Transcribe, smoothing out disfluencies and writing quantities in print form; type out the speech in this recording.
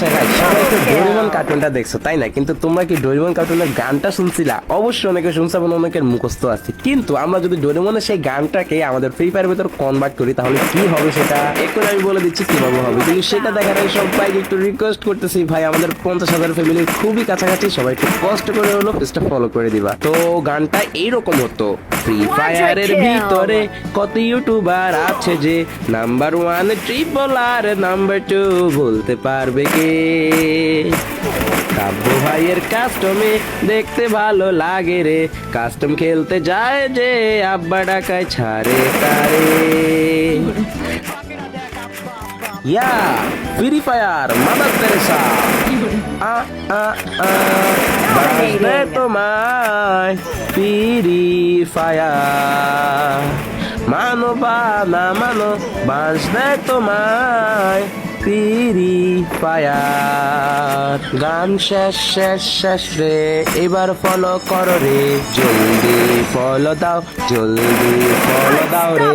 আচ্ছা গাইস, সবাই তো ডোরেমন কার্টুনটা দেখছো তাই না? কিন্তু তোমরা কি ডোরেমন কার্টুনের গানটা শুনছিলা? অবশ্যই অনেকে শুনছে এবং অনেকের মুখস্থ আছে। কিন্তু আমরা যদি ডোরেমনের সেই গানটাকে আমাদের ফ্রি ফায়ার ভিতর কনভার্ট করি তাহলে কি হবে সেটা এখন আমি বলে দিচ্ছি কিভাবে হবে। কিন্তু সেটা দেখার আগে সবাইকে একটু রিকোয়েস্ট করতেছি ভাই, আমাদের 50,000 ফ্যামিলির খুবই কাছাকাছি, সবাই একটু কষ্ট করে হলো পেজটা ফলো করে দিবা। তো গানটা এইরকম হতো, ফ্রি ফায়ারের ভিতরে কত ইউটিউবার আছে যে নাম্বার 1 ট্রিপল আর নাম্বার 2 বলতে পারবে কে? কাব্য ভাইয়ের কাস্টমে দেখতে ভালো লাগে রে, কাস্টম খেলতে যায় যে আব্বা ডাকায় ছাড়ে তারে। ইয়া ফ্রি ফায়ার মাদার তেরেসা আ আ আ বাজবে তোমায় ফ্রি ফায়ার, মানো বা না মানো বাজবে তোমায় ফ্রি ফায়ার। গান শেষ শেষ শেষ রে, এবার ফলো করো রে, জলদি ফলো দাও, জলদি ফলো দাও রে।